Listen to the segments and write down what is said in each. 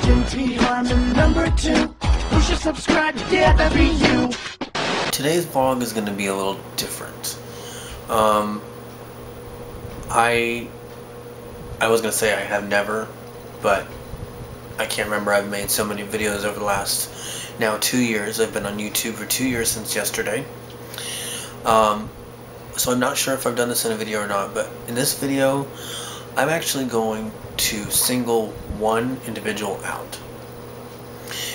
Justin Harman #2. Push and subscribe to get that review. Today's vlog is going to be a little different. I was going to say I have never, but I can't remember. I've made so many videos over the last now 2 years. I've been on YouTube for 2 years since yesterday. So I'm not sure if I've done this in a video or not, but in this video I'm actually going to single one individual out.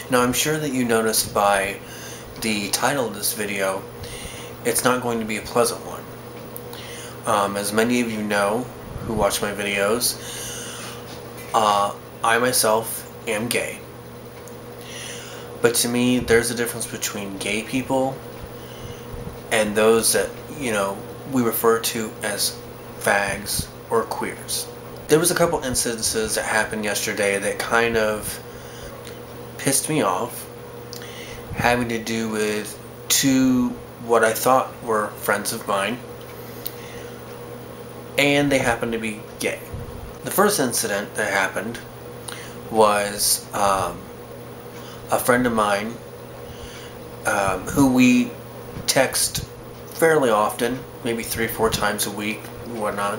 Now I'm sure that you noticed by the title of this video, it's not going to be a pleasant one. As many of you know who watch my videos, I myself am gay. But to me, there's a difference between gay people and those that, you know, we refer to as FAGS or queers. There was a couple instances that happened yesterday that kind of pissed me off, having to do with two what I thought were friends of mine, and they happened to be gay. The first incident that happened was a friend of mine who we text fairly often, maybe 3 or 4 times a week, whatnot,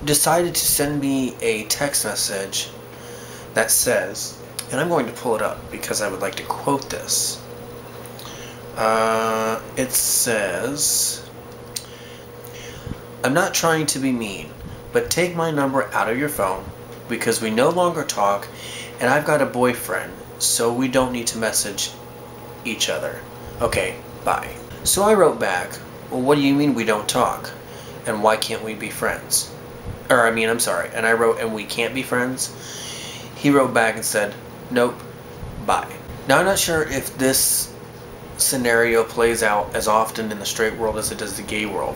decided to send me a text message that says, and I'm going to pull it up because I would like to quote this. It says, "I'm not trying to be mean, but take my number out of your phone because we no longer talk and I've got a boyfriend, so we don't need to message each other. Okay, bye." So I wrote back, "Well, what do you mean we don't talk? And why can't we be friends?" I'm sorry. And I wrote, "And we can't be friends?" He wrote back and said, "Nope, bye." Now I'm not sure if this scenario plays out as often in the straight world as it does the gay world,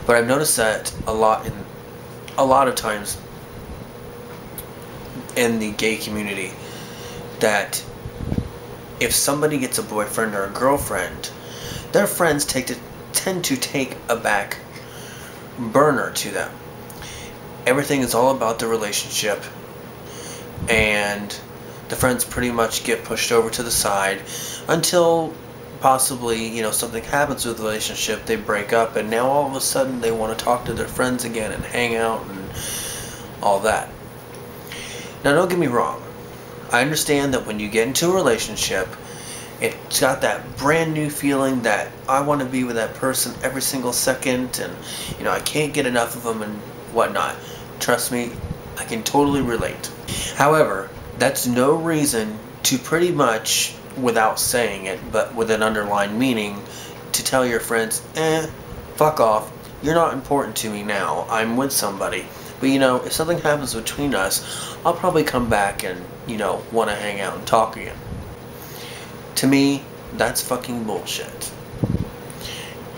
but I've noticed that a lot of times in the gay community, that if somebody gets a boyfriend or a girlfriend, their friends tend to take a back burner to them. Everything is all about the relationship, and the friends pretty much get pushed over to the side until possibly, you know, something happens with the relationship, they break up, and now all of a sudden they want to talk to their friends again and hang out and all that. Now don't get me wrong, I understand that when you get into a relationship, it's got that brand new feeling that I want to be with that person every single second, and you know, I can't get enough of them and whatnot. Trust me, I can totally relate. However, that's no reason to pretty much, without saying it, but with an underlying meaning, to tell your friends, fuck off, you're not important to me now, I'm with somebody. But you know, if something happens between us, I'll probably come back and, you know, want to hang out and talk again. To me, that's fucking bullshit.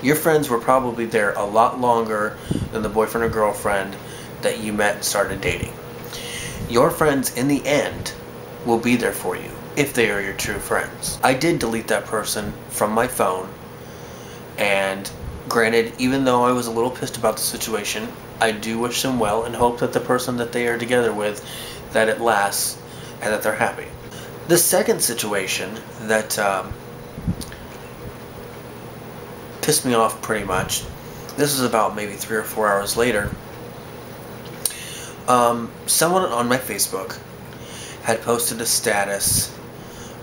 Your friends were probably there a lot longer than the boyfriend or girlfriend that you met and started dating. Your friends, in the end, will be there for you, if they are your true friends. I did delete that person from my phone, and granted, even though I was a little pissed about the situation, I do wish them well and hope that the person that they are together with, that it lasts and that they're happy. The second situation that pissed me off pretty much, this is about maybe 3 or 4 hours later. Someone on my Facebook had posted a status.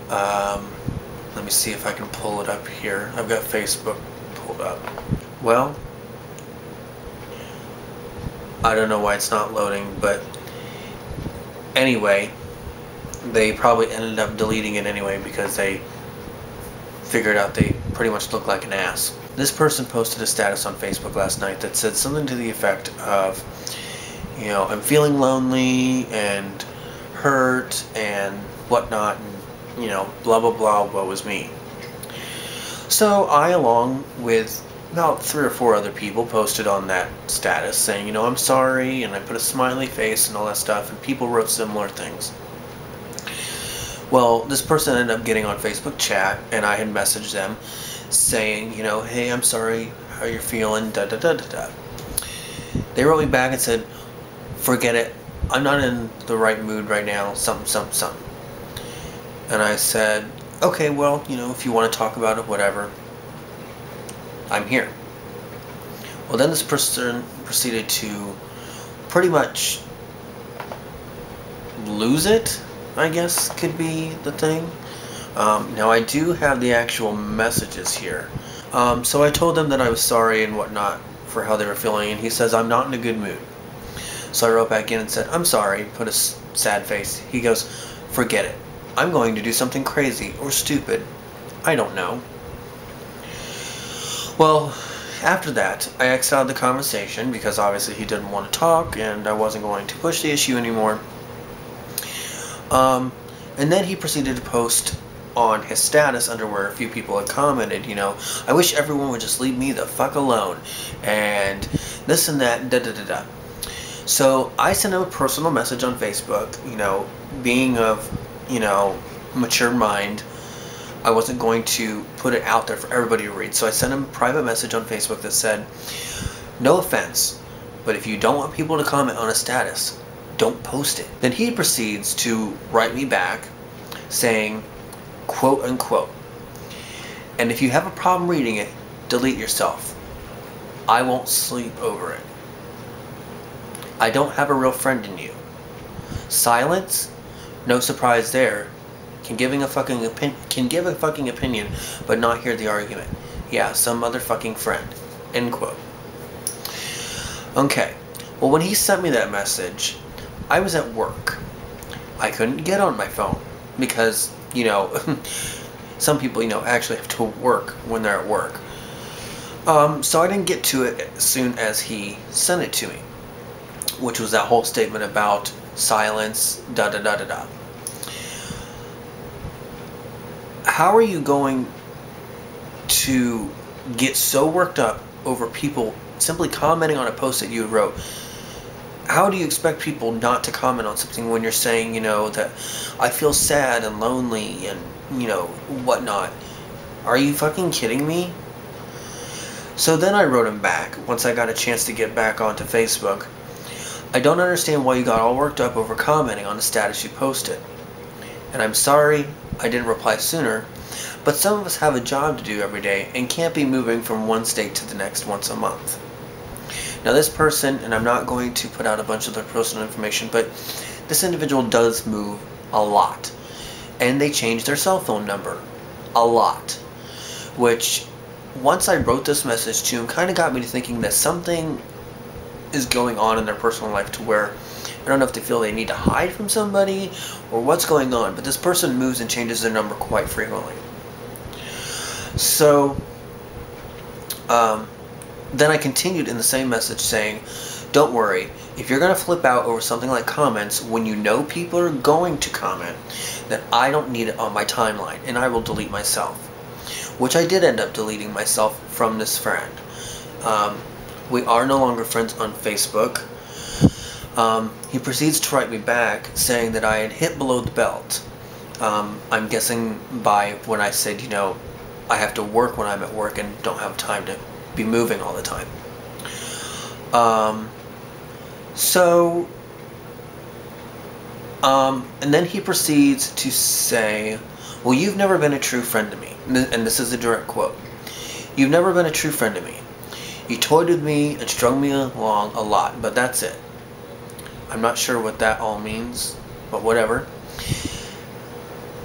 Let me see if I can pull it up here. I've got Facebook pulled up. Well, I don't know why it's not loading, but anyway, they probably ended up deleting it anyway because they figured out they pretty much look like an ass. This person posted a status on Facebook last night that said something to the effect of, you know, "I'm feeling lonely and hurt and whatnot, and, you know, blah blah blah, woe is me." So I, along with about 3 or 4 other people, posted on that status saying, you know, "I'm sorry," and I put a smiley face and all that stuff, and people wrote similar things. Well, this person ended up getting on Facebook chat, and I had messaged them saying, you know, "Hey, I'm sorry, how you're feeling, da da da da da." They wrote me back and said, "Forget it, I'm not in the right mood right now, something. And I said, okay, well, if you want to talk about it, whatever, I'm here. Well, then this person proceeded to pretty much lose it, I guess could be the thing. Now I do have the actual messages here. So I told them that I was sorry and whatnot for how they were feeling, and he says, I'm not in a good mood. So I wrote back in and said, I'm sorry, put a sad face. He goes, forget it. I'm going to do something crazy or stupid. I don't know. Well, after that, I X'd out the conversation because obviously he didn't want to talk and I wasn't going to push the issue anymore. And then he proceeded to post on his status under where a few people had commented, I wish everyone would just leave me the fuck alone, and this and that, da da da da. So I sent him a personal message on Facebook, being of, mature mind, I wasn't going to put it out there for everybody to read. So I sent him a private message on Facebook that said, no offense, but if you don't want people to comment on a status, don't post it. Then he proceeds to write me back saying, quote unquote, and if you have a problem reading it, delete yourself. I won't sleep over it. I don't have a real friend in you. Silence? No surprise there. Can give a fucking opinion, but not hear the argument. Yeah, some motherfucking friend. End quote. Okay. Well, when he sent me that message, I was at work. I couldn't get on my phone because, some people, actually have to work when they're at work. So I didn't get to it as soon as he sent it to me, which was that whole statement about silence, da da da da da. How are you going to get so worked up over people simply commenting on a post that you wrote? How do you expect people not to comment on something when you're saying, that I feel sad and lonely and, whatnot? Are you fucking kidding me? So then I wrote him back once I got a chance to get back onto Facebook. I don't understand why you got all worked up over commenting on the status you posted. And I'm sorry I didn't reply sooner, but some of us have a job to do every day and can't be moving from one state to the next once a month. Now this person, and I'm not going to put out a bunch of their personal information, but this individual does move a lot. And they changed their cell phone number a lot. Which, once I wrote this message to him, kind of got me to thinking that something is going on in their personal life to where I don't know if they feel they need to hide from somebody or what's going on, but this person moves and changes their number quite frequently. So, then I continued in the same message saying, don't worry, if you're going to flip out over something like comments when you know people are going to comment, then I don't need it on my timeline and I will delete myself. Which I did end up deleting myself from this friend. We are no longer friends on Facebook. He proceeds to write me back saying that I had hit below the belt. I'm guessing by when I said, I have to work when I'm at work and don't have time to be moving all the time. And then he proceeds to say, well, you've never been a true friend to me. And this is a direct quote. You've never been a true friend to me. You toyed with me and strung me along a lot, but that's it. I'm not sure what that all means, but whatever.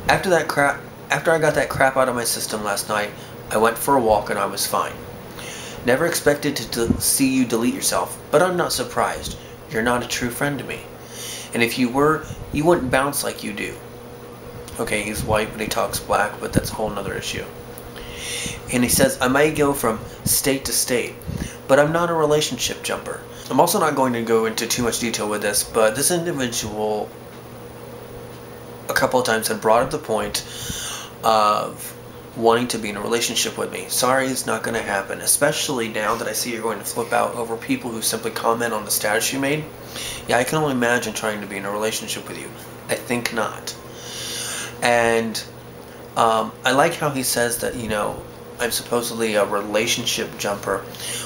After I got that crap out of my system last night, I went for a walk and I was fine. Never expected to see you delete yourself, but I'm not surprised. You're not a true friend to me. And if you were, you wouldn't bounce like you do. Okay, he's white, but he talks black, but that's a whole nother issue. And he says, I might go from state to state, but I'm not a relationship jumper. I'm also not going to go into too much detail with this, but this individual a couple of times had brought up the point of wanting to be in a relationship with me. Sorry, it's not going to happen, especially now that I see you're going to flip out over people who simply comment on the status you made. Yeah, I can only imagine trying to be in a relationship with you. I think not. And I like how he says that, I'm supposedly a relationship jumper.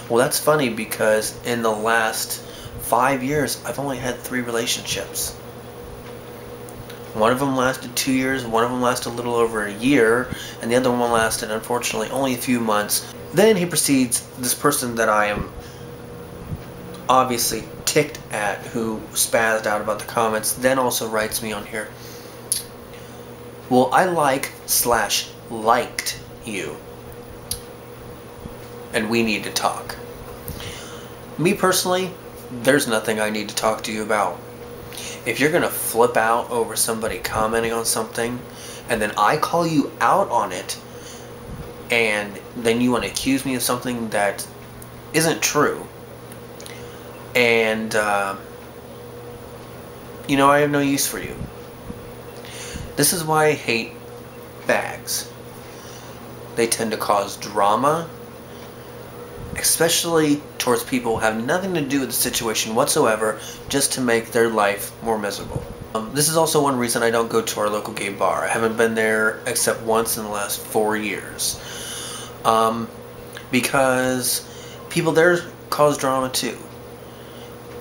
Well, that's funny because in the last 5 years, I've only had 3 relationships. One of them lasted 2 years, one of them lasted a little over a year, and the other one lasted, unfortunately, only a few months. Then he proceeds, this person that I am obviously ticked at, who spazzed out about the comments, then also writes me on here, well, I liked you, and we need to talk. Me personally, there's nothing I need to talk to you about. If you're gonna flip out over somebody commenting on something, and then I call you out on it, and then you want to accuse me of something that isn't true, and you know, I have no use for you. This is why I hate FAGS. They tend to cause drama, especially towards people who have nothing to do with the situation whatsoever, just to make their life more miserable. This is also one reason I don't go to our local gay bar. I haven't been there except once in the last 4 years. Because people there cause drama too.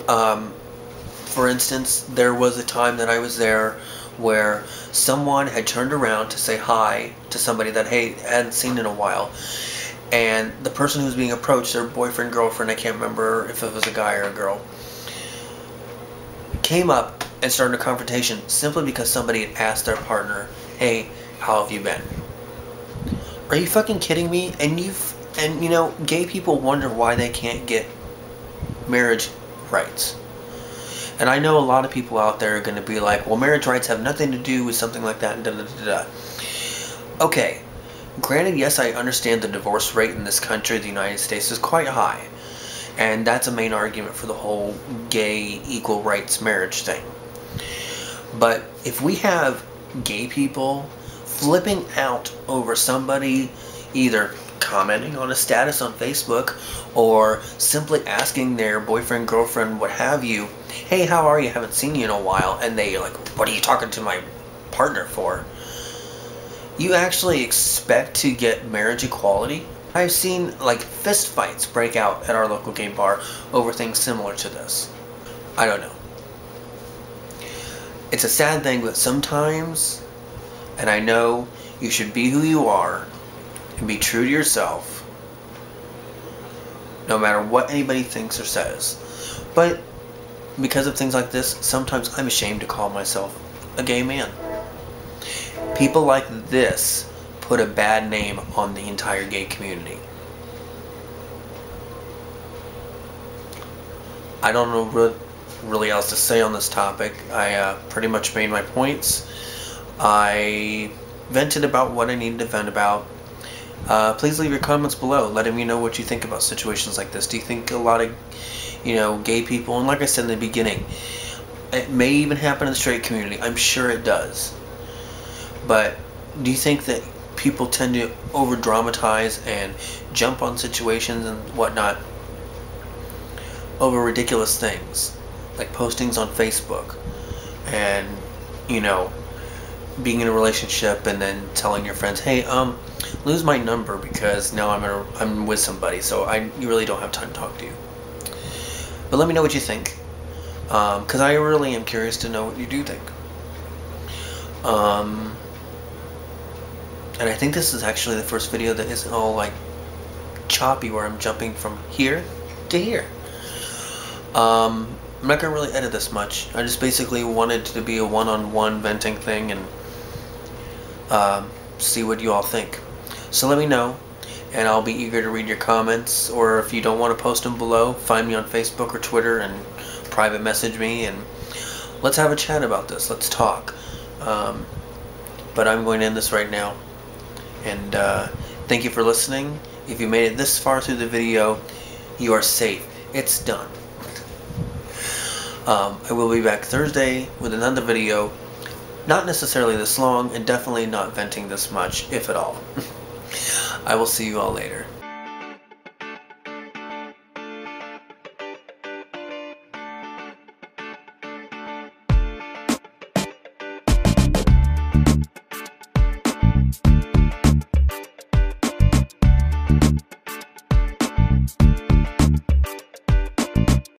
For instance, there was a time that I was there where someone had turned around to say hi to somebody that, hey, hadn't seen in a while. And the person who was being approached, their boyfriend, girlfriend, I can't remember if it was a guy or a girl, came up and started a confrontation simply because somebody had asked their partner, hey, how have you been? Are you fucking kidding me? And you know, gay people wonder why they can't get marriage rights. And I know a lot of people out there are going to be like, well, marriage rights have nothing to do with something like that, and da da da da. Okay. Granted, yes, I understand the divorce rate in this country, the United States, is quite high. And that's a main argument for the whole gay equal rights marriage thing. But if we have gay people flipping out over somebody either commenting on a status on Facebook or simply asking their boyfriend, girlfriend, what have you, hey, how are you? Haven't seen you in a while. And they're like, what are you talking to my partner for? You actually expect to get marriage equality? I've seen like fist fights break out at our local gay bar over things similar to this. I don't know. It's a sad thing, but sometimes, and I know you should be who you are and be true to yourself, no matter what anybody thinks or says. But because of things like this, sometimes I'm ashamed to call myself a gay man. People like this put a bad name on the entire gay community. I don't know what really else to say on this topic. I pretty much made my points. I vented about what I needed to vent about. Please leave your comments below, letting me know what you think about situations like this. Do you think a lot of, you know, gay people, and like I said in the beginning, it may even happen in the straight community. I'm sure it does. But do you think that people tend to over-dramatize and jump on situations and whatnot over ridiculous things, like postings on Facebook and, you know, being in a relationship and then telling your friends, hey, lose my number because now I'm with somebody, so you really don't have time to talk to you. But let me know what you think, because I really am curious to know what you do think. And I think this is actually the first video that isn't all like choppy, where I'm jumping from here to here. I'm not gonna really edit this much. I just basically wanted to be a one-on-one venting thing and see what you all think. So let me know, and I'll be eager to read your comments. Or if you don't want to post them below, find me on Facebook or Twitter and private message me, and let's have a chat about this. Let's talk. But I'm going to end this right now. And thank you for listening. If you made it this far through the video, you are safe. It's done. I will be back Thursday with another video. Not necessarily this long, and definitely not venting this much, if at all. I will see you all later.